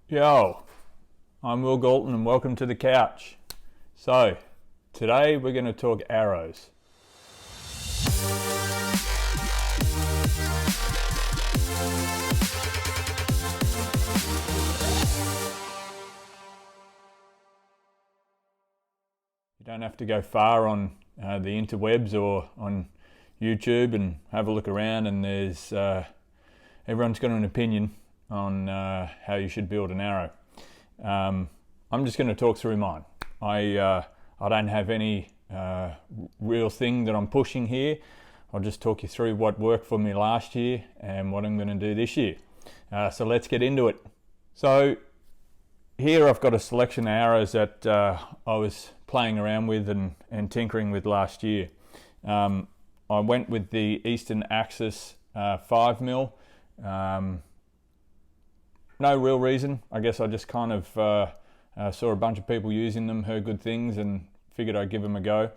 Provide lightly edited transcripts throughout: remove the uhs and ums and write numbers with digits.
Yo, I'm Will Galton and welcome to the couch. So, today we're going to talk arrows. You don't have to go far on the interwebs or on YouTube and have a look around, and there's everyone's got an opinion on how you should build an arrow. I'm just going to talk through mine. I don't have any real thing that I'm pushing here. I'll just talk you through what worked for me last year and what I'm going to do this year. So let's get into it. So here I've got a selection of arrows that I was playing around with and tinkering with last year. I went with the Eastern Axis 5mm. No real reason. I guess I just kind of saw a bunch of people using them, heard good things, and figured I'd give them a go.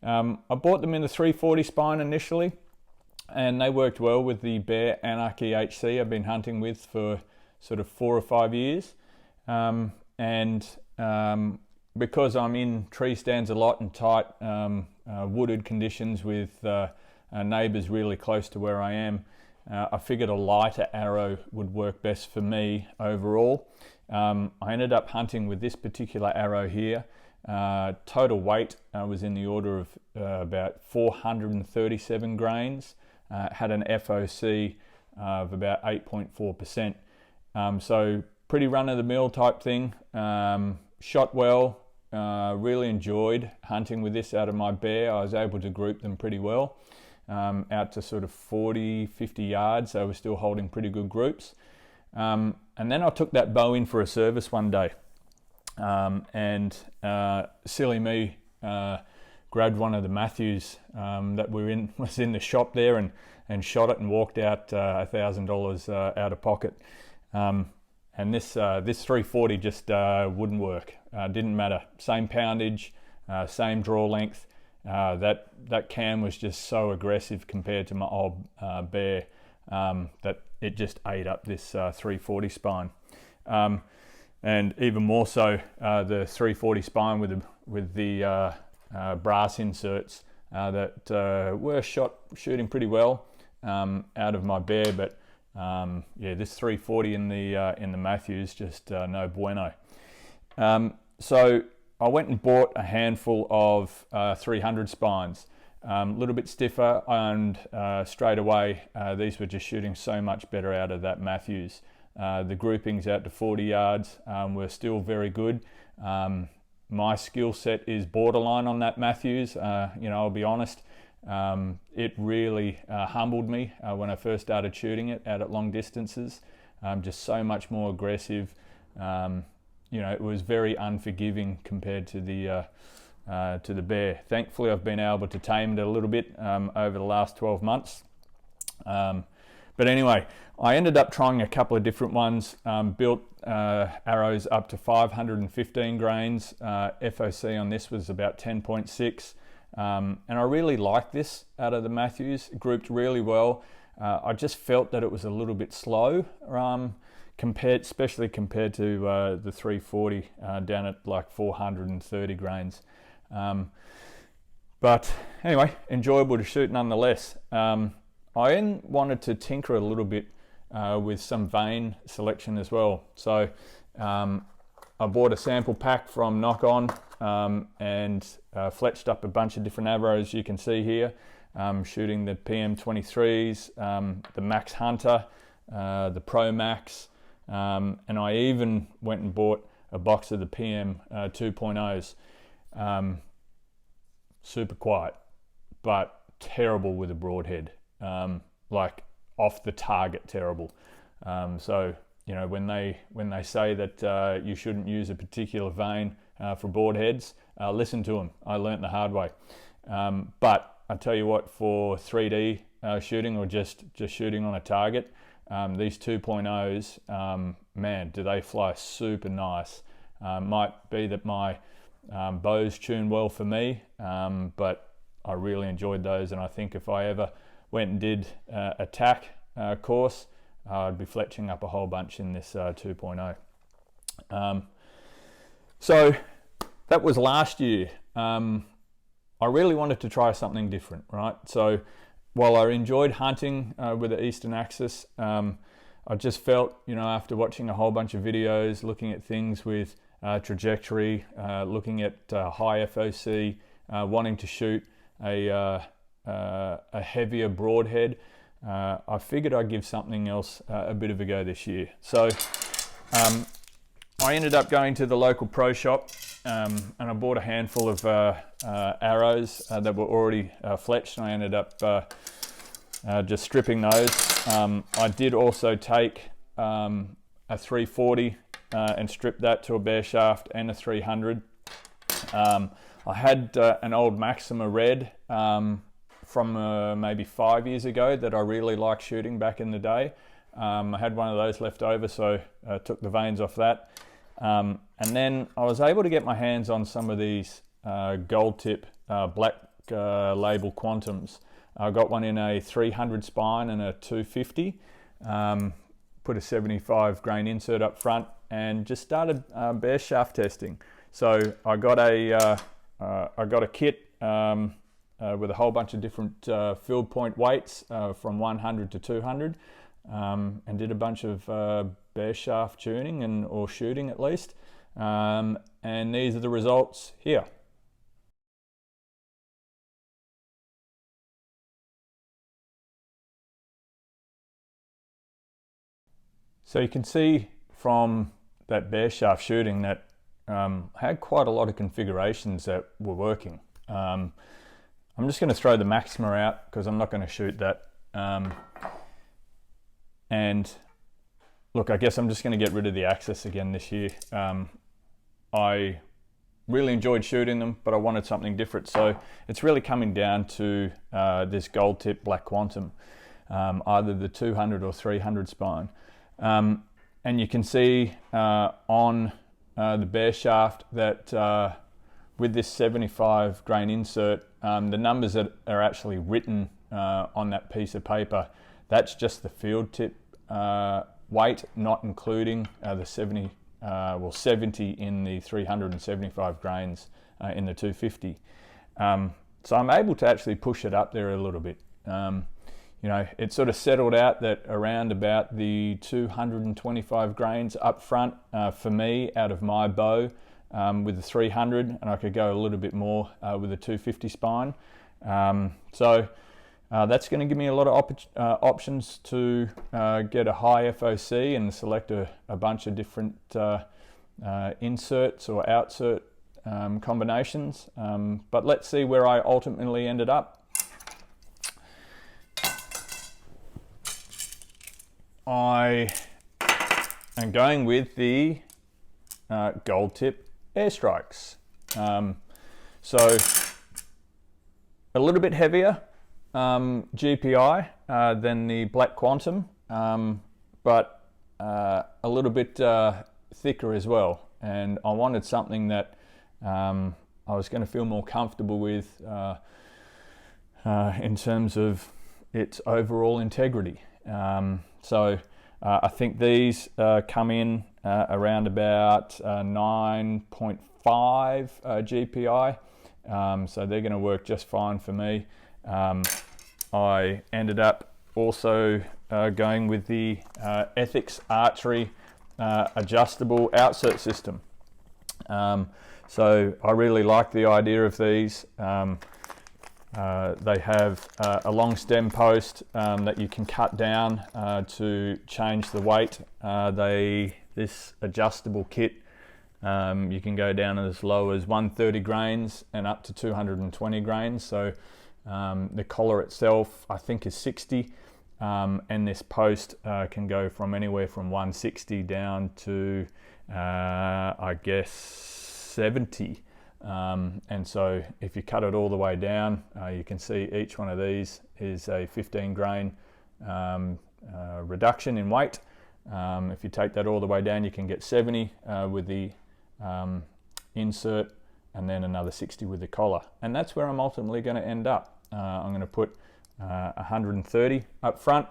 I bought them in the 340 spine initially, and they worked well with the Bear Anarchy HC I've been hunting with for sort of 4 or 5 years. Because I'm in tree stands a lot and tight wooded conditions with neighbours really close to where I am, I figured a lighter arrow would work best for me overall. I ended up hunting with this particular arrow here. Total weight was in the order of about 437 grains. Had an FOC of about 8.4%. So pretty run-of-the-mill type thing. Shot well. Really enjoyed hunting with this out of my bear. I was able to group them pretty well. Out to sort of 40, 50 yards, so we're still holding pretty good groups. And then I took that bow in for a service one day, and silly me grabbed one of the Matthews that was in the shop there and shot it and walked out $1,000 out of pocket. And this 340 just wouldn't work. Didn't matter. Same poundage, same draw length. That cam was just so aggressive compared to my old bear that it just ate up this 340 spine, and even more so the 340 spine with the brass inserts that were shooting pretty well out of my bear, but this 340 in the Matthews just no bueno. So I went and bought a handful of 300 spines, a little bit stiffer, and straight away these were just shooting so much better out of that Matthews. The groupings out to 40 yards were still very good. My skill set is borderline on that Matthews. I'll be honest. It really humbled me when I first started shooting it out at long distances. Just so much more aggressive. It was very unforgiving compared to the bear. Thankfully, I've been able to tame it a little bit over the last 12 months. But anyway, I ended up trying a couple of different ones. Built arrows up to 515 grains. FOC on this was about 10.6. And I really like this out of the Matthews. It grouped really well. I just felt that it was a little bit slow, especially compared to the 340 down at like 430 grains. But anyway, enjoyable to shoot nonetheless. I then wanted to tinker a little bit with some vane selection as well. So I bought a sample pack from Knock On and fletched up a bunch of different arrows you can see here. Shooting the PM23s, the Max Hunter, the Pro Max, and I even went and bought a box of the PM 2.0s. Super quiet, but terrible with a broadhead, like off the target terrible. So when they say that you shouldn't use a particular vane for broadheads, listen to them. I learnt the hard way. But I tell you what, for 3D shooting or just shooting on a target, these 2.0s, man, do they fly super nice. Might be that my bows tune well for me, but I really enjoyed those, and I think if I ever went and did a tack course, I'd be fletching up a whole bunch in this 2.0. So that was last year. I really wanted to try something different, right? So while I enjoyed hunting with the Eastern Axis, I just felt, after watching a whole bunch of videos, looking at things with trajectory, looking at high FOC, wanting to shoot a heavier broadhead, I figured I'd give something else a bit of a go this year. So I ended up going to the local pro shop and I bought a handful of arrows that were already fletched, and I ended up just stripping those. I did also take a 340 and strip that to a bare shaft, and a 300. I had an old Maxima Red from maybe 5 years ago that I really liked shooting back in the day. I had one of those left over, so I took the vanes off that. And then I was able to get my hands on some of these gold tip black label Quantums. I got one in a 300 spine and a 250. Put a 75 grain insert up front and just started bare shaft testing. So I got a kit with a whole bunch of different field point weights from 100 to 200, and did a bunch of bare shaft tuning or shooting at least. And these are the results here. So you can see from that bare shaft shooting that had quite a lot of configurations that were working. I'm just going to throw the Maxima out because I'm not going to shoot that. And look, I guess I'm just going to get rid of the Axis again this year. I really enjoyed shooting them, but I wanted something different. So it's really coming down to this gold tip black Quantum, either the 200 or 300 spine. And you can see on the bare shaft that with this 75 grain insert, the numbers that are actually written on that piece of paper, that's just the field tip weight, not including the 70 in the 375 grains in the 250. So I'm able to actually push it up there a little bit. It sort of settled out that around about the 225 grains up front for me out of my bow with the 300, and I could go a little bit more with the 250 spine. So that's going to give me a lot of options to get a high FOC and select a bunch of different inserts or outsert combinations. But let's see where I ultimately ended up. I am going with the gold tip airstrikes. So a little bit heavier GPI than the black Quantum, but a little bit thicker as well. And I wanted something that I was going to feel more comfortable with in terms of its overall integrity. So I think these come in around about 9.5 GPI, so they're going to work just fine for me. I ended up also going with the Ethics Archery adjustable outsert system. So I really like the idea of these. They have a long stem post that you can cut down to change the weight. This adjustable kit, you can go down as low as 130 grains and up to 220 grains. So the collar itself I think is 60, and this post can go from anywhere from 160 down to I guess 70. And so if you cut it all the way down, you can see each one of these is a 15 grain reduction in weight. If you take that all the way down, you can get 70 with the insert, and then another 60 with the collar. And that's where I'm ultimately going to end up. I'm going to put 130 up front,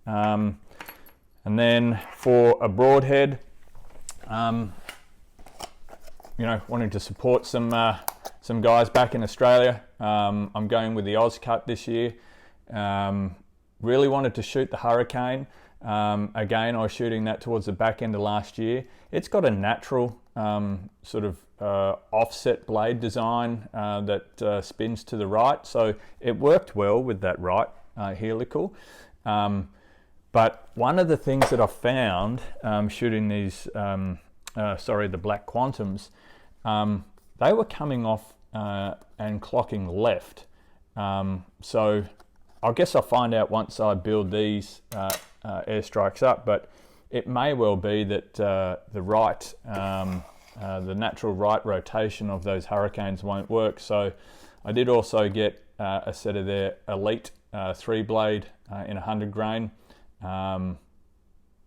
and then for a broadhead, wanting to support some guys back in Australia. I'm going with the Oz Cut this year. Really wanted to shoot the Hurricane. Again, I was shooting that towards the back end of last year. It's got a natural sort of offset blade design that spins to the right, so it worked well with that right helical. But one of the things that I found shooting these, the Black Quantums, they were coming off and clocking left. So I guess I'll find out once I build these airstrikes up, but it may well be that the natural right rotation of those Hurricanes won't work. So I did also get a set of their Elite 3-blade in 100 grain.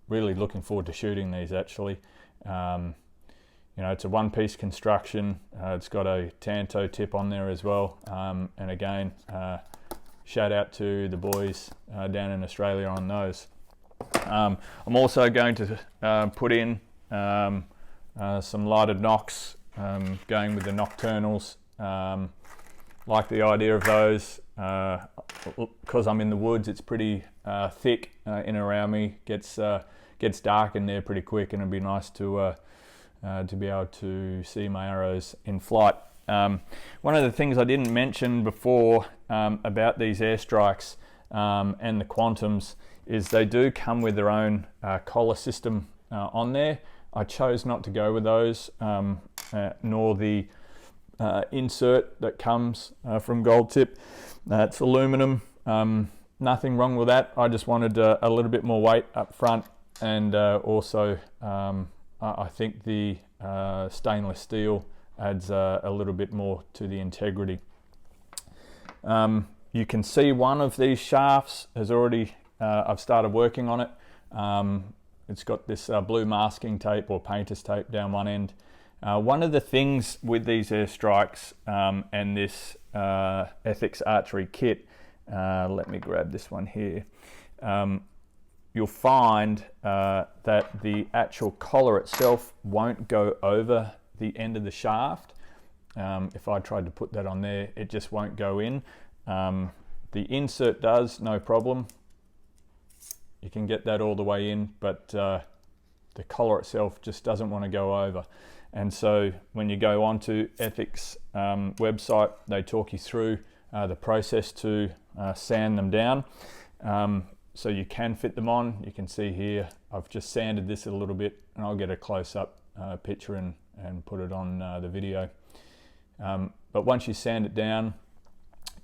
Really looking forward to shooting these actually. It's a one-piece construction. It's got a Tanto tip on there as well. And again, shout out to the boys down in Australia on those. I'm also going to put in some lighted nocks, going with the Nocturnals. Like the idea of those. Because I'm in the woods, it's pretty thick in and around me. Gets dark in there pretty quick, and it'd be nice to be able to see my arrows in flight. One of the things I didn't mention before about these airstrikes and the Quantums is they do come with their own collar system on there. I chose not to go with those, nor the insert that comes from Gold Tip. It's aluminum. Nothing wrong with that. I just wanted a little bit more weight up front, and also I think the stainless steel adds a little bit more to the integrity. You can see one of these shafts has already, I've started working on it. It's got this blue masking tape or painter's tape down one end. One of the things with these airstrikes and this Ethics Archery kit, let me grab this one here, you'll find that the actual collar itself won't go over the end of the shaft. If I tried to put that on there, it just won't go in. The insert does, no problem. You can get that all the way in, but the collar itself just doesn't want to go over. And so when you go onto Ethics website, they talk you through the process to sand them down. So you can fit them on. You can see here, I've just sanded this a little bit, and I'll get a close-up picture and put it on the video. But once you sand it down,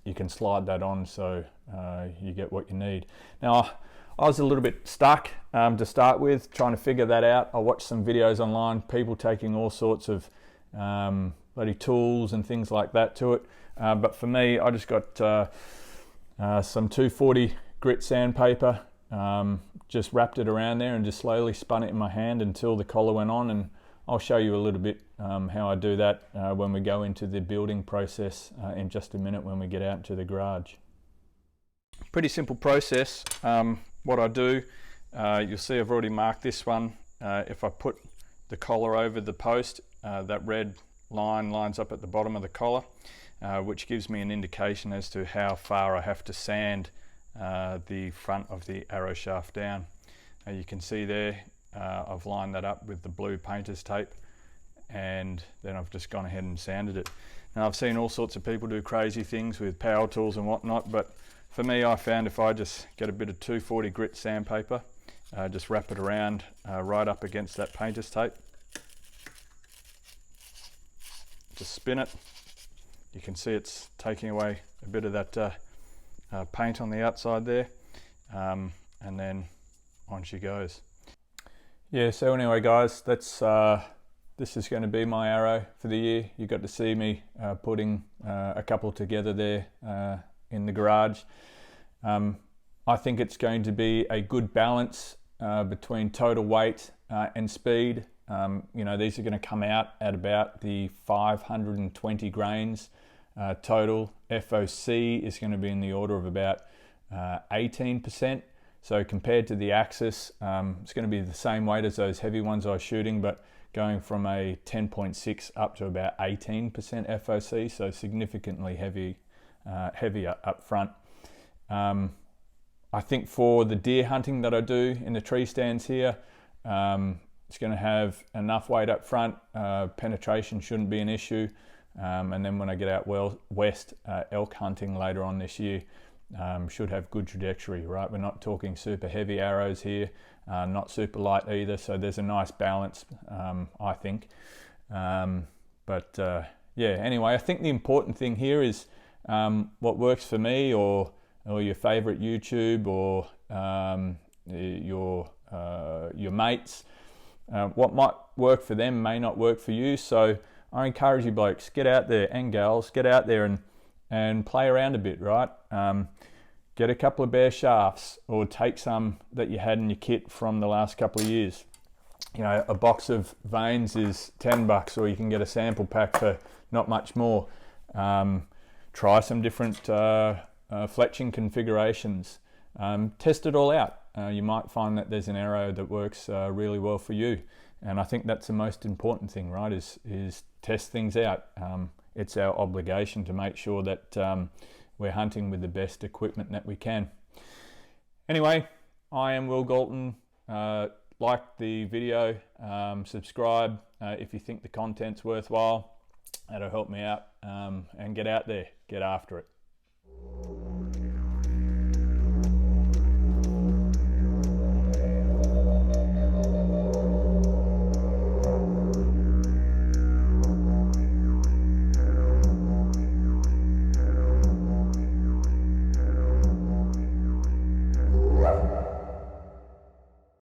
you can slide that on, so you get what you need. Now, I was a little bit stuck to start with, trying to figure that out. I watched some videos online, people taking all sorts of bloody tools and things like that to it. But for me, I just got some 240 grit sandpaper, just wrapped it around there and just slowly spun it in my hand until the collar went on. And I'll show you a little bit how I do that when we go into the building process in just a minute when we get out into the garage. Pretty simple process. What I do, you'll see I've already marked this one. If I put the collar over the post, that red line lines up at the bottom of the collar, which gives me an indication as to how far I have to sand the front of the arrow shaft down. You can see there, I've lined that up with the blue painter's tape, and then I've just gone ahead and sanded it. Now, I've seen all sorts of people do crazy things with power tools and whatnot, but for me, I found if I just get a bit of 240 grit sandpaper, just wrap it around right up against that painter's tape, just spin it. You can see it's taking away a bit of that paint on the outside there, and then on she goes. Yeah, so anyway guys, that's this is going to be my arrow for the year. You got to see me putting a couple together there in the garage. I think it's going to be a good balance between total weight and speed. These are going to come out at about the 520 grains total. FOC is going to be in the order of about 18%. So compared to the Axis, it's going to be the same weight as those heavy ones I was shooting, but going from a 10.6 up to about 18% FOC, so significantly heavier up front. I think for the deer hunting that I do in the tree stands here, it's going to have enough weight up front. Penetration shouldn't be an issue. And then when I get out west elk hunting later on this year, should have good trajectory, right? We're not talking super heavy arrows here, not super light either, so there's a nice balance, I think. Yeah, anyway, I think the important thing here is what works for me, or your favorite YouTube, or your mates. What might work for them may not work for you, so I encourage you blokes, get out there, and gals, get out there and play around a bit, right? Get a couple of bare shafts, or take some that you had in your kit from the last couple of years. You know, a box of vanes is $10, or you can get a sample pack for not much more. Try some different fletching configurations. Test it all out. You might find that there's an arrow that works really well for you. And I think that's the most important thing, right, is test things out. It's our obligation to make sure that we're hunting with the best equipment that we can. Anyway, I am Will Galton. Like the video, subscribe if you think the content's worthwhile. That'll help me out, and get out there, get after it.